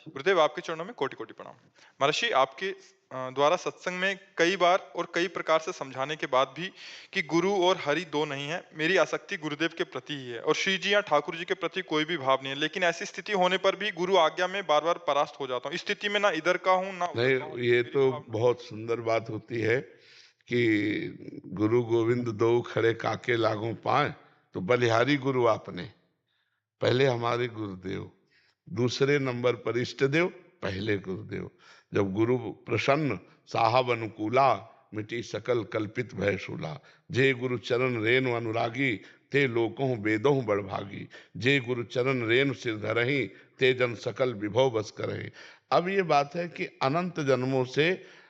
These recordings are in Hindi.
गुरुदेव आपके चरणों में कोटि कोटि प्रणाम। महर्षि आपके द्वारा सत्संग में कई बार और कई प्रकार से समझाने के बाद भी कि गुरु और हरि दो नहीं है, मेरी आसक्ति गुरुदेव के प्रति ही है और श्री जी या ठाकुर जी के प्रति कोई भी भाव नहीं है। लेकिन ऐसी स्थिति होने पर भी गुरु आज्ञा में बार बार परास्त हो जाता हूँ। इस स्थिति में ना इधर का हूँ ना उधर नहीं, का हूँ, ये मेरी तो भावना। बहुत सुंदर बात होती है कि गुरु गोविंद दो खड़े काके लागों पाए, तो बलिहारी गुरु आपने। पहले हमारे गुरुदेव, दूसरे नंबर पर इष्ट देव, पहले गुरुदेव। जब गुरु प्रसन्न, साहब अनुकूला, मिटी सकल कल्पित भय शूला। जे गुरु चरण रेणु अनुरागी, ते लोकों वेदों बड़भागी। जे गुरु चरण रेणु सिर धरहि, ते जन सकल विभव बस करहि। अब ये बात है कि अनंत जन्मों से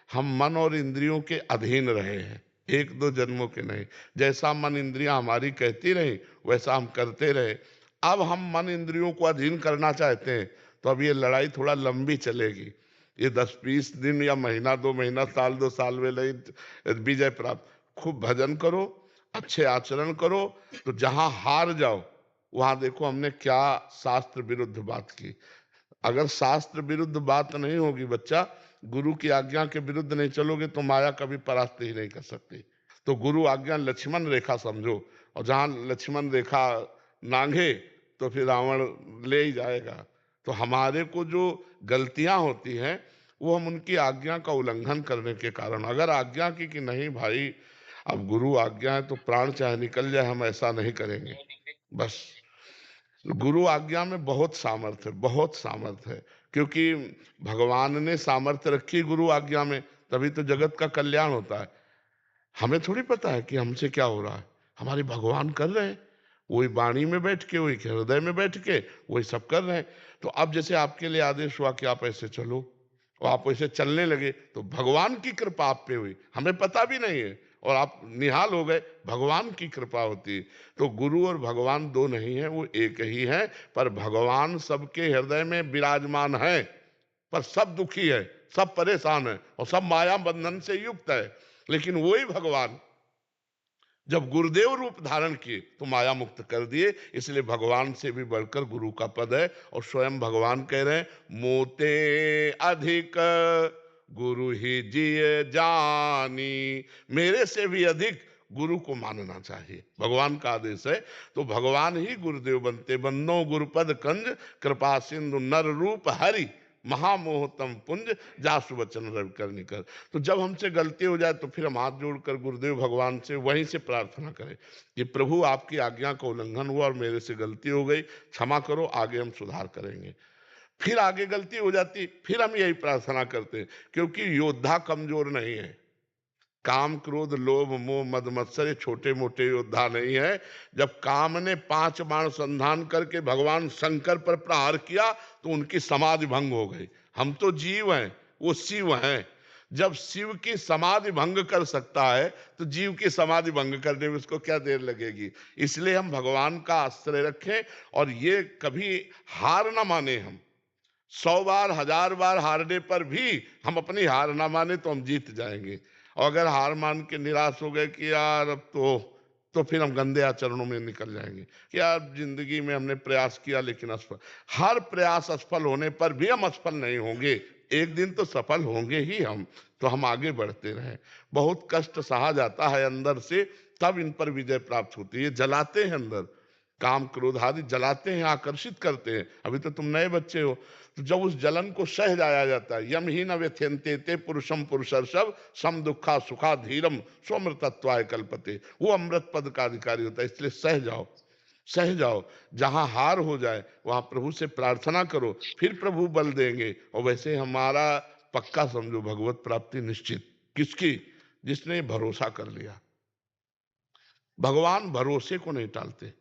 हम मन और इंद्रियों के अधीन रहे हैं, एक दो जन्मों के नहीं। जैसा मन इंद्रियां हमारी कहती रही वैसा हम करते रहे। अब हम मन इंद्रियों को अधीन करना चाहते हैं, तो अब ये लड़ाई थोड़ा लंबी चलेगी। ये 10-20 दिन या महीना 2 महीना, साल 2 साल में नहीं विजय प्राप्त। खूब भजन करो, अच्छे आचरण करो, तो जहां हार जाओ वहां देखो हमने क्या शास्त्र विरुद्ध बात की। अगर शास्त्र विरुद्ध बात नहीं होगी बच्चा, गुरु की आज्ञा के विरुद्ध नहीं चलोगे तो माया कभी परास्त ही नहीं कर सकती। तो गुरु आज्ञा लक्ष्मण रेखा समझो, और जहां लक्ष्मण रेखा नांगे तो फिर रावण ले ही जाएगा। तो हमारे को जो गलतियां होती हैं वो हम उनकी आज्ञा का उल्लंघन करने के कारण। अगर आज्ञा की कि नहीं भाई, अब गुरु आज्ञा है तो प्राण चाहे निकल जाए, हम ऐसा नहीं करेंगे, बस। गुरु आज्ञा में बहुत सामर्थ्य है, बहुत सामर्थ्य है। क्योंकि भगवान ने सामर्थ्य रखी गुरु आज्ञा में, तभी तो जगत का कल्याण होता है। हमें थोड़ी पता है कि हमसे क्या हो रहा है, हमारे भगवान कर रहे हैं। वही वाणी में बैठ के, वही हृदय में बैठ के, वही सब कर रहे हैं। तो अब जैसे आपके लिए आदेश हुआ कि आप ऐसे चलो, और आप ऐसे चलने लगे, तो भगवान की कृपा आप पे हुई, हमें पता भी नहीं है, और आप निहाल हो गए, भगवान की कृपा होती है। तो गुरु और भगवान दो नहीं है, वो एक ही है। पर भगवान सबके हृदय में विराजमान है, पर सब दुखी है, सब परेशान है, और सब माया बंधन से युक्त है। लेकिन वही भगवान जब गुरुदेव रूप धारण किए तो माया मुक्त कर दिए। इसलिए भगवान से भी बढ़कर गुरु का पद है। और स्वयं भगवान कह रहे हैं, मोते अधिक गुरु ही जिय जानी। मेरे से भी अधिक गुरु को मानना चाहिए, भगवान का आदेश है। तो भगवान ही गुरुदेव बनते। बंदो गुरुपद कंज, कृपा सिंधु नर रूप हरि। महामोहतम पुंज, जासु वचन रवि कर निकर। तो जब हमसे गलती हो जाए तो फिर हम हाथ जोड़कर गुरुदेव भगवान से वहीं से प्रार्थना करें कि प्रभु आपकी आज्ञा का उल्लंघन हुआ और मेरे से गलती हो गई, क्षमा करो, आगे हम सुधार करेंगे। फिर आगे गलती हो जाती, फिर हम यही प्रार्थना करते हैं। क्योंकि योद्धा कमजोर नहीं है। काम क्रोध लोभ मोह मद मत्सर ये छोटे मोटे योद्धा नहीं है। जब काम ने 5 बाण संधान करके भगवान शंकर पर प्रहार किया तो उनकी समाधि भंग हो गई। हम तो जीव हैं, वो शिव हैं। जब शिव की समाधि भंग कर सकता है तो जीव की समाधि भंग करने में उसको क्या देर लगेगी। इसलिए हम भगवान का आश्रय रखें, और ये कभी हार ना माने। हम 100 बार 1000 बार हारने पर भी हम अपनी हार ना माने तो हम जीत जाएंगे। और अगर हार मान के निराश हो गए कि यार अब तो फिर हम गंदे आचरणों में निकल जाएंगे कि यार जिंदगी में हमने प्रयास किया लेकिन असफल। हर प्रयास असफल होने पर भी हम असफल नहीं होंगे, एक दिन तो सफल होंगे ही हम। तो हम आगे बढ़ते रहें। बहुत कष्ट सहा जाता है अंदर से, तब इन पर विजय प्राप्त होती है। जलाते हैं अंदर, काम क्रोध आदि जलाते हैं, आकर्षित करते हैं। अभी तो तुम नए बच्चे हो, तो जब उस जलन को सह जाया जाता है, यम ही न व्यथ्यन्ते ते पुरुषम पुरुषर्षभ सम दुखा सुखा धीरम स्वमृतत्वाय कल्पते। वो अमृत पद का अधिकारी होता है। इसलिए सह जाओ, सह जाओ। जहां हार हो जाए वहां प्रभु से प्रार्थना करो, फिर प्रभु बल देंगे। और वैसे हमारा पक्का समझो भगवत प्राप्ति निश्चित। किसकी? जिसने भरोसा कर लिया। भगवान भरोसे को नहीं टालते।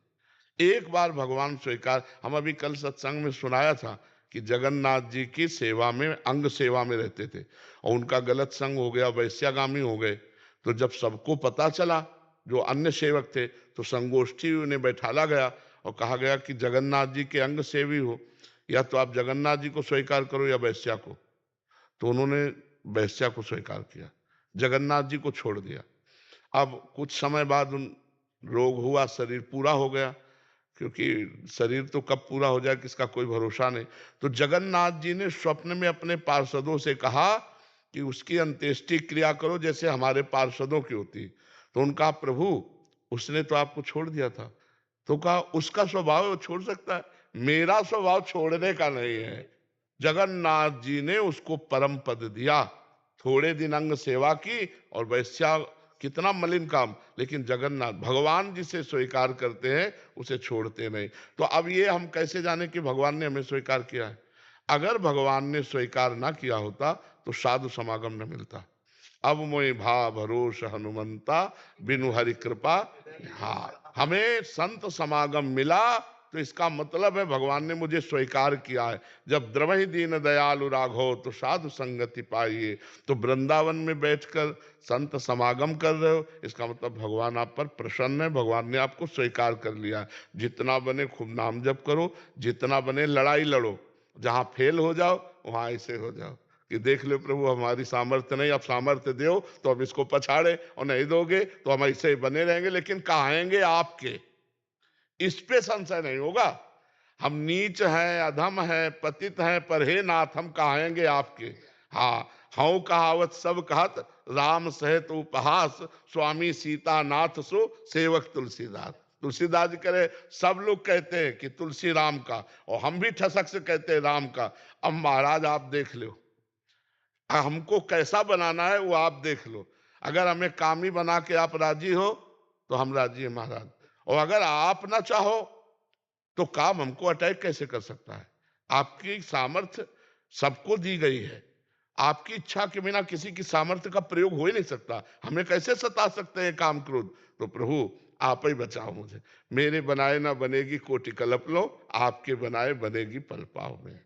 एक बार भगवान स्वीकार, हम अभी कल सत्संग में सुनाया था कि जगन्नाथ जी की सेवा में, अंग सेवा में रहते थे, और उनका गलत संग हो गया, वैश्यागामी हो गए। तो जब सबको पता चला, जो अन्य सेवक थे, तो संगोष्ठी उन्हें बैठाला गया और कहा गया कि जगन्नाथ जी के अंग सेवी हो, या तो आप जगन्नाथ जी को स्वीकार करो या वैश्या को। तो उन्होंने वैश्या को स्वीकार किया, जगन्नाथ जी को छोड़ दिया। अब कुछ समय बाद उन रोग हुआ, शरीर पूरा हो गया, क्योंकि शरीर तो कब पूरा हो जाए किसका कोई भरोसा नहीं। तो जगन्नाथ जी ने स्वप्न में अपने पार्षदों से कहा कि उसकी अंत्येष्टि क्रिया करो जैसे हमारे पार्षदों की होती। तो उनका प्रभु उसने तो आपको छोड़ दिया था। तो कहा उसका स्वभाव है वो छोड़ सकता है, मेरा स्वभाव छोड़ने का नहीं है। जगन्नाथ जी ने उसको परम पद दिया। थोड़े दिन अंग सेवा की और वैश्या कितना मलिन काम, लेकिन जगन्नाथ भगवान जिसे स्वीकार करते हैं उसे छोड़ते नहीं। तो अब ये हम कैसे जाने कि भगवान ने हमें स्वीकार किया है? अगर भगवान ने स्वीकार ना किया होता तो साधु समागम न मिलता। अब मोहि भा भरोस हनुमंता, बिनु हरि कृपा। हाँ, हमें संत समागम मिला तो इसका मतलब है भगवान ने मुझे स्वीकार किया है। जब द्रवहि दीन दयालु राघव तो साधु संगति पाइए। तो वृंदावन में बैठकर संत समागम कर रहे हो, इसका मतलब भगवान आप पर प्रसन्न है, भगवान ने आपको स्वीकार कर लिया है। जितना बने खूब नाम जप करो, जितना बने लड़ाई लड़ो, जहां फेल हो जाओ वहां ऐसे हो जाओ कि देख लो प्रभु हमारी सामर्थ्य नहीं, अब सामर्थ्य दो तो हम इसको पछाड़े, और नहीं दोगे तो हम ऐसे ही बने रहेंगे, लेकिन कहाएंगे आपके, इस पे संशय नहीं होगा। हम नीच हैं, अधम हैं, पतित हैं, पर हे नाथ हम कहाएंगे आपके। हाँ, हऊँ कहावत सब कहत, राम सहित उपहास, स्वामी सीता नाथ सो सेवक तुलसीदास। तुलसीदास जी करे सब लोग कहते हैं कि तुलसी राम का, और हम भी ठसक से कहते हैं राम का। अब महाराज आप देख लो, हमको कैसा बनाना है वो आप देख लो। अगर हमें कामी बना के आप राजी हो तो हम राजी हैं महाराज, और अगर आप ना चाहो तो काम हमको अटैक कैसे कर सकता है? आपकी सामर्थ्य सबको दी गई है। आपकी इच्छा के बिना किसी की सामर्थ्य का प्रयोग हो ही नहीं सकता। हमें कैसे सता सकते हैं काम क्रोध? तो प्रभु आप ही बचाओ मुझे। मेरे बनाए ना बनेगी कोटि कल्प लो, आपके बनाए बनेगी पल पाव में।